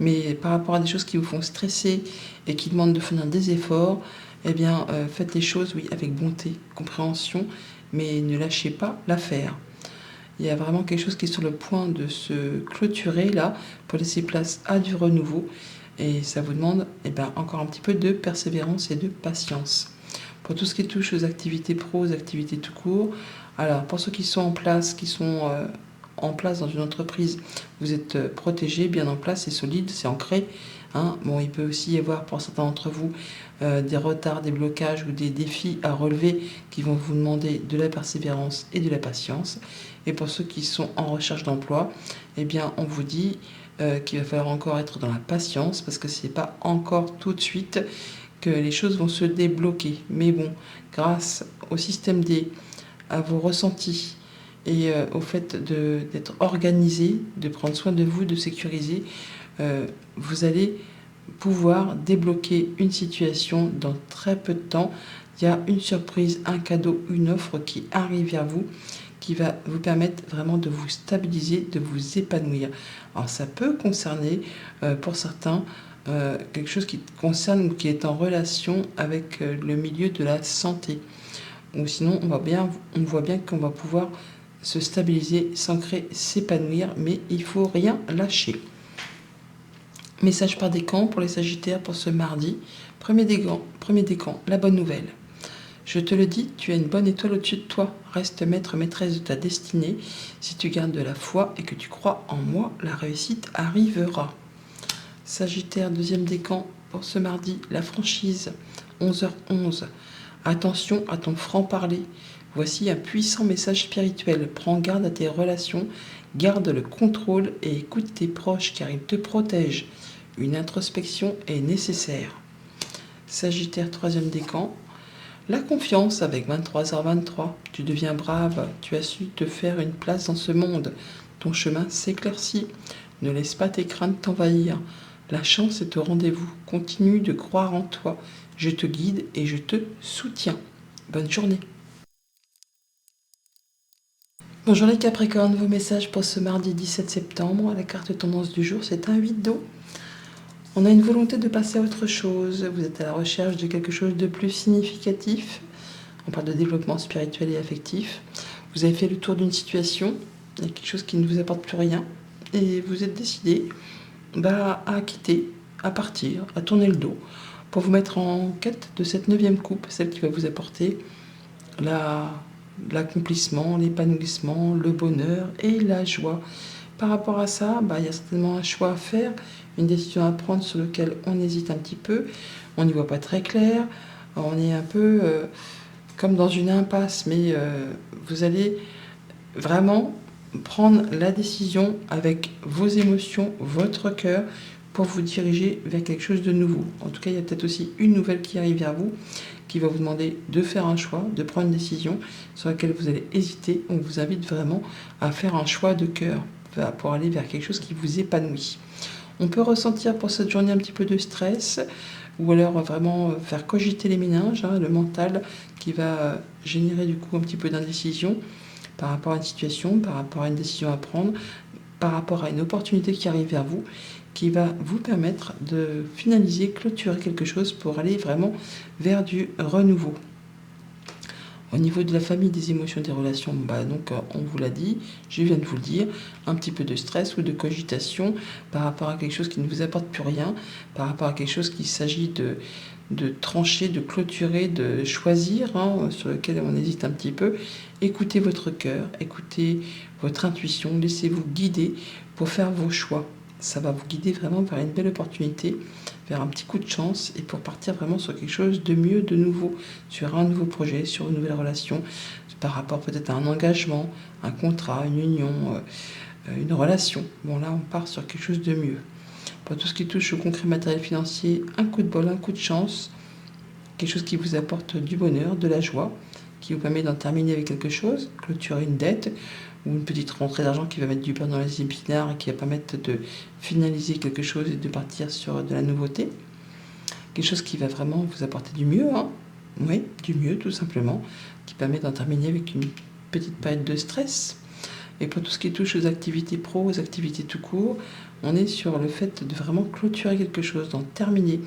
mais par rapport à des choses qui vous font stresser et qui demandent de fournir des efforts, faites les choses avec bonté, compréhension, mais ne lâchez pas l'affaire. Il y a vraiment quelque chose qui est sur le point de se clôturer là pour laisser place à du renouveau et ça vous demande encore un petit peu de persévérance et de patience. Pour tout ce qui touche aux activités pro, aux activités tout court, alors pour ceux qui sont en place, en place dans une entreprise, vous êtes protégés, bien en place, c'est solide, c'est ancré. Bon, il peut aussi y avoir pour certains d'entre vous des retards, des blocages ou des défis à relever qui vont vous demander de la persévérance et de la patience. Et pour ceux qui sont en recherche d'emploi, on vous dit qu'il va falloir encore être dans la patience parce que ce n'est pas encore tout de suite que les choses vont se débloquer. Mais bon, grâce au système D, à vos ressentis et au fait d'être organisé, de prendre soin de vous, de sécuriser, vous allez pouvoir débloquer une situation dans très peu de temps. Il y a une surprise, un cadeau, une offre qui arrive vers vous, qui va vous permettre vraiment de vous stabiliser, de vous épanouir. Alors ça peut concerner pour certains quelque chose qui concerne ou qui est en relation avec le milieu de la santé. Ou sinon on voit bien qu'on va pouvoir se stabiliser, s'ancrer, s'épanouir, mais il faut rien lâcher. Message par décan pour les Sagittaires pour ce mardi. Premier décan, la bonne nouvelle. Je te le dis, tu as une bonne étoile au-dessus de toi. Reste maître, maîtresse de ta destinée. Si tu gardes de la foi et que tu crois en moi, la réussite arrivera. Sagittaire, deuxième décan pour ce mardi, la franchise, 11h11. Attention à ton franc-parler. Voici un puissant message spirituel. Prends garde à tes relations, garde le contrôle et écoute tes proches car ils te protègent. Une introspection est nécessaire. Sagittaire, troisième décan. La confiance avec 23h23. Tu deviens brave, tu as su te faire une place dans ce monde. Ton chemin s'éclaircit. Ne laisse pas tes craintes t'envahir. La chance est au rendez-vous. Continue de croire en toi. Je te guide et je te soutiens. Bonne journée. Bonjour les Capricornes, vos messages pour ce mardi 17 septembre. La carte tendance du jour, c'est un 8 d'eau. On a une volonté de passer à autre chose. Vous êtes à la recherche de quelque chose de plus significatif. On parle de développement spirituel et affectif. Vous avez fait le tour d'une situation. Il y a quelque chose qui ne vous apporte plus rien. Et vous êtes décidé à quitter, à partir, à tourner le dos pour vous mettre en quête de cette 9e coupe, celle qui va vous apporter l'accomplissement, l'épanouissement, le bonheur et la joie. Par rapport à ça, il y a certainement un choix à faire, une décision à prendre sur laquelle on hésite un petit peu, on n'y voit pas très clair, on est un peu comme dans une impasse, mais vous allez vraiment prendre la décision avec vos émotions, votre cœur, pour vous diriger vers quelque chose de nouveau. En tout cas, il y a peut-être aussi une nouvelle qui arrive vers vous, qui va vous demander de faire un choix, de prendre une décision sur laquelle vous allez hésiter. On vous invite vraiment à faire un choix de cœur pour aller vers quelque chose qui vous épanouit. On peut ressentir pour cette journée un petit peu de stress, ou alors vraiment faire cogiter les méninges, le mental qui va générer du coup un petit peu d'indécision par rapport à une situation, par rapport à une décision à prendre, par rapport à une opportunité qui arrive vers vous, qui va vous permettre de finaliser, clôturer quelque chose pour aller vraiment vers du renouveau. Au niveau de la famille, des émotions, des relations, donc on vous l'a dit, je viens de vous le dire, un petit peu de stress ou de cogitation par rapport à quelque chose qui ne vous apporte plus rien, par rapport à quelque chose qu'il s'agit de trancher, de clôturer, de choisir, sur lequel on hésite un petit peu. Écoutez votre cœur, écoutez votre intuition, laissez-vous guider pour faire vos choix. Ça va vous guider vraiment vers une belle opportunité, vers un petit coup de chance et pour partir vraiment sur quelque chose de mieux, de nouveau, sur un nouveau projet, sur une nouvelle relation, par rapport peut-être à un engagement, un contrat, une union, une relation. Bon, là, on part sur quelque chose de mieux. Pour tout ce qui touche au concret matériel financier, un coup de bol, un coup de chance, quelque chose qui vous apporte du bonheur, de la joie, qui vous permet d'en terminer avec quelque chose, clôturer une dette, ou une petite rentrée d'argent qui va mettre du beurre dans les épinards et qui va permettre de finaliser quelque chose et de partir sur de la nouveauté. Quelque chose qui va vraiment vous apporter du mieux, oui, du mieux tout simplement, qui permet d'en terminer avec une petite période de stress. Et pour tout ce qui touche aux activités pro, aux activités tout court, on est sur le fait de vraiment clôturer quelque chose, d'en terminer.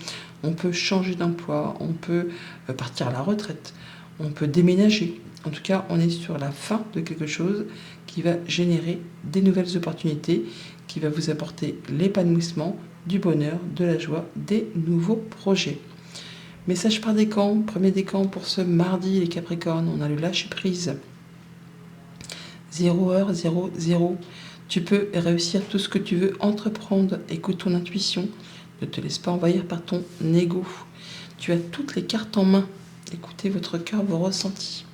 On peut changer d'emploi, on peut partir à la retraite, on peut déménager. En tout cas, on est sur la fin de quelque chose qui va générer des nouvelles opportunités, qui va vous apporter l'épanouissement, du bonheur, de la joie, des nouveaux projets. Message par décan, premier décan pour ce mardi les Capricornes, on a le lâcher prise. 0h00. Tu peux réussir tout ce que tu veux entreprendre. Écoute ton intuition. Ne te laisse pas envahir par ton ego. Tu as toutes les cartes en main. Écoutez votre cœur, vos ressentis.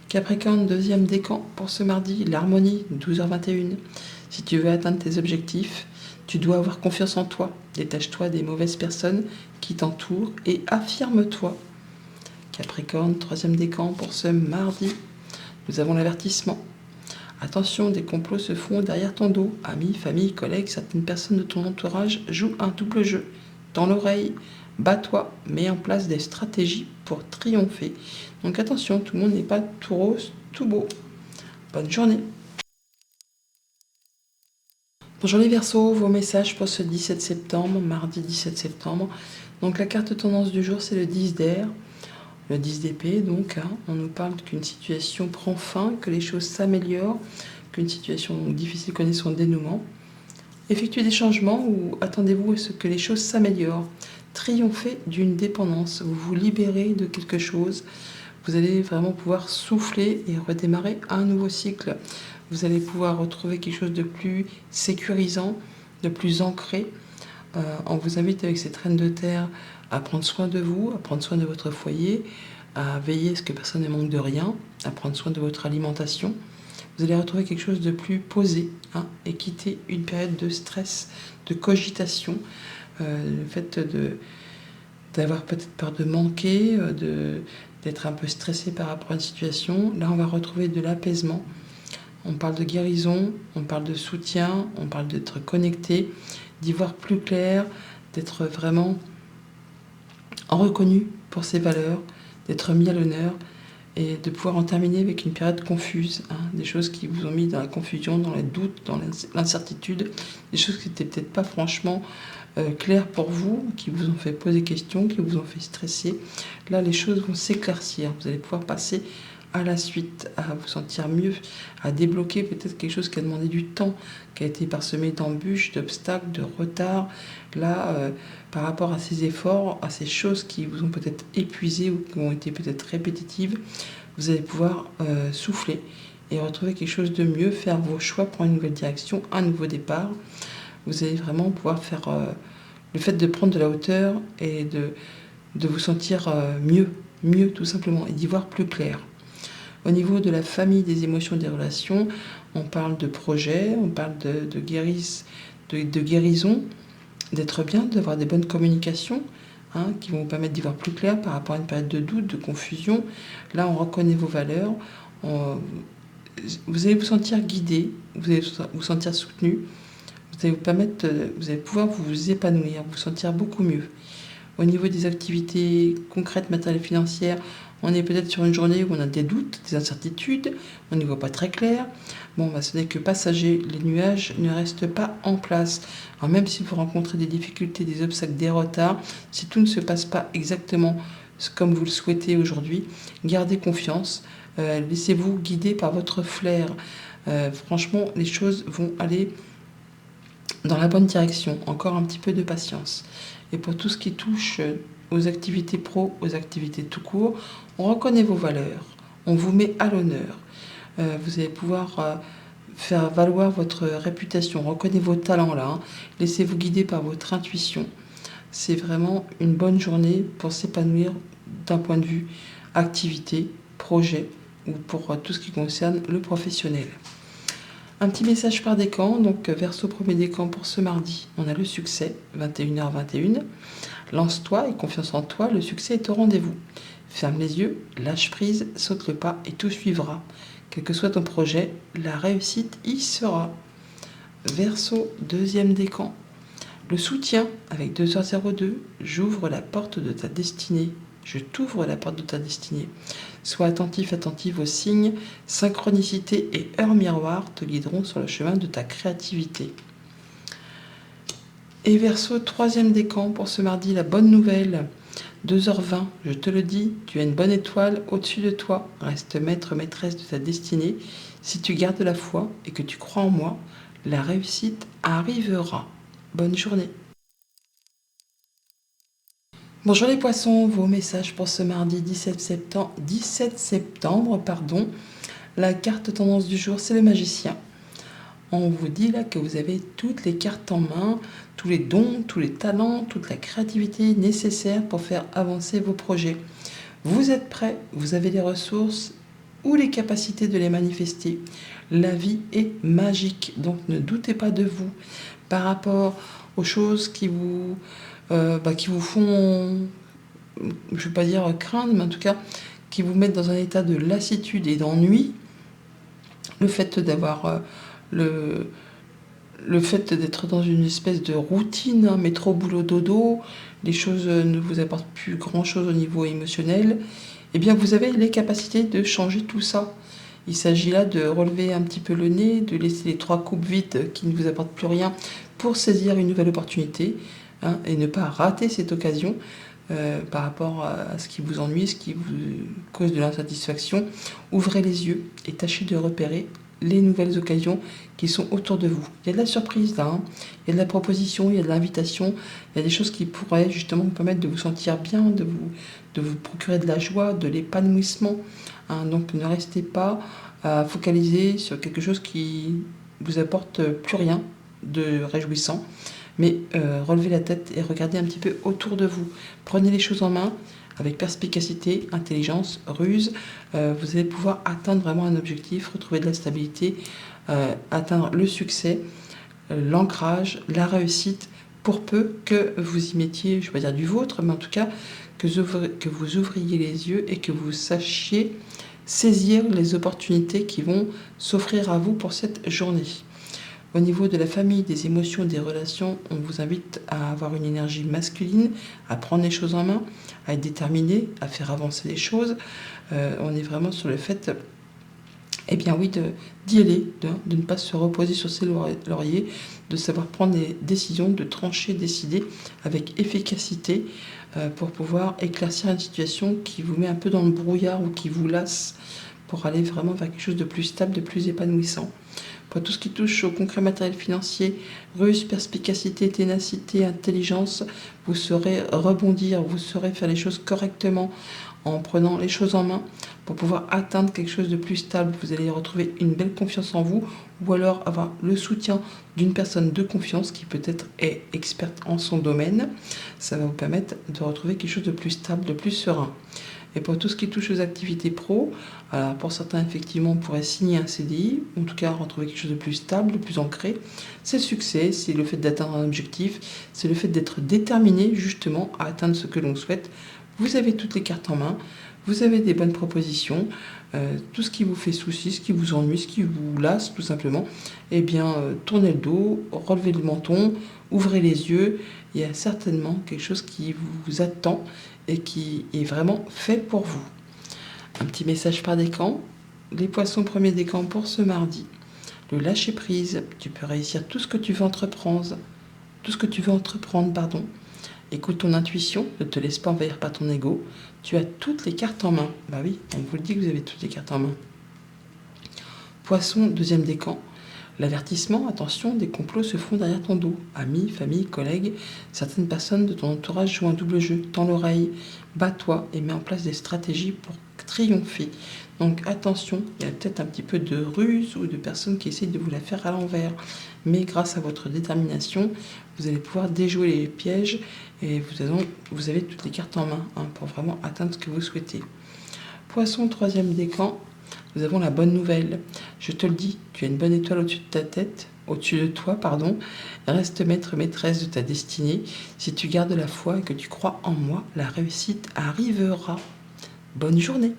Capricorne, deuxième décan pour ce mardi, l'harmonie, 12h21. Si tu veux atteindre tes objectifs, tu dois avoir confiance en toi. Détache-toi des mauvaises personnes qui t'entourent et affirme-toi. Capricorne, troisième décan pour ce mardi. Nous avons l'avertissement. Attention, des complots se font derrière ton dos. Amis, famille, collègues, certaines personnes de ton entourage jouent un double jeu. Dans l'oreille, bats-toi, mets en place des stratégies pour triompher. Donc attention, tout le monde n'est pas tout rose, tout beau. Bonne journée. Bonjour les Verseaux, vos messages pour ce 17 septembre, mardi 17 septembre. Donc la carte tendance du jour, c'est le 10 d'air. Le 10 d'épée, donc, on nous parle qu'une situation prend fin, que les choses s'améliorent, qu'une situation difficile connaît son dénouement. Effectuez des changements ou attendez-vous à ce que les choses s'améliorent. Triomphez d'une dépendance, vous vous libérez de quelque chose. Vous allez vraiment pouvoir souffler et redémarrer un nouveau cycle. Vous allez pouvoir retrouver quelque chose de plus sécurisant, de plus ancré. On vous invite avec cette reine de terre à prendre soin de vous, à prendre soin de votre foyer, à veiller à ce que personne ne manque de rien, à prendre soin de votre alimentation. Vous allez retrouver quelque chose de plus posé et quitter une période de stress, de cogitation, le fait d'avoir peut-être peur de manquer, d'être un peu stressé par rapport à une situation. Là, on va retrouver de l'apaisement. On parle de guérison, on parle de soutien, on parle d'être connecté, d'y voir plus clair, d'être vraiment reconnu pour ses valeurs, d'être mis à l'honneur et de pouvoir en terminer avec une période confuse, des choses qui vous ont mis dans la confusion, dans les doutes, dans l'incertitude, des choses qui n'étaient peut-être pas franchement claires pour vous, qui vous ont fait poser questions, qui vous ont fait stresser. Là, les choses vont s'éclaircir, vous allez pouvoir passer à la suite, à vous sentir mieux, à débloquer peut-être quelque chose qui a demandé du temps, qui a été parsemé d'embûches, d'obstacles, de retards. Là, par rapport à ces efforts, à ces choses qui vous ont peut-être épuisé ou qui ont été peut-être répétitives, vous allez pouvoir souffler et retrouver quelque chose de mieux, faire vos choix, prendre une nouvelle direction, un nouveau départ. Vous allez vraiment pouvoir faire le fait de prendre de la hauteur et de vous sentir mieux tout simplement, et d'y voir plus clair. Au niveau de la famille, des émotions, des relations, on parle de projet, on parle de guérison, d'être bien, d'avoir des bonnes communications qui vont vous permettre d'y voir plus clair par rapport à une période de doute, de confusion. Là, on reconnaît vos valeurs, vous allez vous sentir guidé, vous allez vous sentir soutenu, vous allez pouvoir vous épanouir, vous sentir beaucoup mieux. Au niveau des activités concrètes, matérielles, financières, on est peut-être sur une journée où on a des doutes, des incertitudes, on n'y voit pas très clair. Bon, ce n'est que passager, les nuages ne restent pas en place. Alors même si vous rencontrez des difficultés, des obstacles, des retards, si tout ne se passe pas exactement comme vous le souhaitez aujourd'hui. Gardez confiance, laissez-vous guider par votre flair. Franchement, les choses vont aller dans la bonne direction. Encore un petit peu de patience. Et pour tout ce qui touche aux activités pro, aux activités tout court, on reconnaît vos valeurs, on vous met à l'honneur. Vous allez pouvoir faire valoir votre réputation, reconnaissez vos talents là, hein. Laissez-vous guider par votre intuition. C'est vraiment une bonne journée pour s'épanouir d'un point de vue activité, projet ou pour tout ce qui concerne le professionnel. Un petit message par décan, donc Verseau premier décan pour ce mardi, on a le succès, 21h21. Lance-toi et confiance en toi, le succès est au rendez-vous. Ferme les yeux, lâche prise, saute le pas et tout suivra. Quel que soit ton projet, la réussite y sera. Verseau deuxième décan, le soutien avec 2h02, j'ouvre la porte de ta destinée. Je t'ouvre la porte de ta destinée. Sois attentif, attentive aux signes, synchronicité et heure miroir te guideront sur le chemin de ta créativité. Et Verseau, troisième décan pour ce mardi, la bonne nouvelle. 2h20, je te le dis, tu as une bonne étoile au-dessus de toi. Reste maître, maîtresse de ta destinée. Si tu gardes la foi et que tu crois en moi, la réussite arrivera. Bonne journée. Bonjour les poissons, vos messages pour ce mardi 17 septembre. La carte tendance du jour, c'est le magicien. On vous dit là que vous avez toutes les cartes en main, tous les dons, tous les talents, toute la créativité nécessaire pour faire avancer vos projets. Vous êtes prêts, vous avez les ressources ou les capacités de les manifester. La vie est magique, donc ne doutez pas de vous par rapport aux choses qui vous font, je ne vais pas dire craindre, mais en tout cas qui vous mettent dans un état de lassitude et d'ennui. Le fait d'avoir le fait d'être dans une espèce de routine, hein, métro, boulot, dodo, les choses ne vous apportent plus grand-chose au niveau émotionnel, eh bien vous avez les capacités de changer tout ça. Il s'agit là de relever un petit peu le nez, de laisser les 3 coupes vides qui ne vous apportent plus rien pour saisir une nouvelle opportunité, hein, et ne pas rater cette occasion par rapport à ce qui vous ennuie, ce qui vous cause de l'insatisfaction. Ouvrez les yeux et tâchez de repérer les nouvelles occasions qui sont autour de vous. Il y a de la surprise là, hein. Il y a de la proposition, il y a de l'invitation, il y a des choses qui pourraient justement vous permettre de vous sentir bien, de vous procurer de la joie, de l'épanouissement, hein. Donc ne restez pas à focaliser sur quelque chose qui vous apporte plus rien de réjouissant, mais relevez la tête et regardez un petit peu autour de vous. Prenez les choses en main avec perspicacité, intelligence, ruse. Vous allez pouvoir atteindre vraiment un objectif, retrouver de la stabilité, atteindre le succès, l'ancrage, la réussite, pour peu que vous y mettiez, je ne vais pas dire du vôtre, mais en tout cas que vous ouvriez les yeux et que vous sachiez saisir les opportunités qui vont s'offrir à vous pour cette journée. Au niveau de la famille, des émotions, des relations, on vous invite à avoir une énergie masculine, à prendre les choses en main, à être déterminé, à faire avancer les choses. On est vraiment sur le fait, d'y aller, de ne pas se reposer sur ses lauriers, de savoir prendre des décisions, de trancher, décider avec efficacité pour pouvoir éclaircir une situation qui vous met un peu dans le brouillard ou qui vous lasse, pour aller vraiment vers quelque chose de plus stable, de plus épanouissant. Pour tout ce qui touche au concret matériel financier, ruse, perspicacité, ténacité, intelligence, vous saurez rebondir, vous saurez faire les choses correctement en prenant les choses en main pour pouvoir atteindre quelque chose de plus stable. Vous allez retrouver une belle confiance en vous, ou alors avoir le soutien d'une personne de confiance qui peut-être est experte en son domaine. Ça va vous permettre de retrouver quelque chose de plus stable, de plus serein. Et pour tout ce qui touche aux activités pro, alors pour certains, effectivement, on pourrait signer un CDI, en tout cas retrouver quelque chose de plus stable, de plus ancré. C'est le succès, c'est le fait d'atteindre un objectif, c'est le fait d'être déterminé justement à atteindre ce que l'on souhaite. Vous avez toutes les cartes en main, vous avez des bonnes propositions, tout ce qui vous fait souci, ce qui vous ennuie, ce qui vous lasse tout simplement, tournez le dos, relevez le menton, ouvrez les yeux, il y a certainement quelque chose qui vous attend et qui est vraiment fait pour vous. Un petit message par décan, les poissons premier décan pour ce mardi. Le lâcher prise, tu peux réussir tout ce que tu veux entreprendre, Écoute ton intuition, ne te laisse pas envahir par ton ego. Tu as toutes les cartes en main. Bah oui, on vous le dit que vous avez toutes les cartes en main. Poisson, deuxième décan. L'avertissement, attention, des complots se font derrière ton dos. Amis, famille, collègues, certaines personnes de ton entourage jouent un double jeu. Tends l'oreille, bats-toi et mets en place des stratégies pour triompher. Donc attention, il y a peut-être un petit peu de ruse ou de personnes qui essayent de vous la faire à l'envers. Mais grâce à votre détermination, vous allez pouvoir déjouer les pièges et vous avez toutes les cartes en main pour vraiment atteindre ce que vous souhaitez. Poisson, troisième décan. Nous avons la bonne nouvelle. Je te le dis, tu as une bonne étoile au-dessus de toi. Reste maître, maîtresse de ta destinée. Si tu gardes la foi et que tu crois en moi, la réussite arrivera. Bonne journée.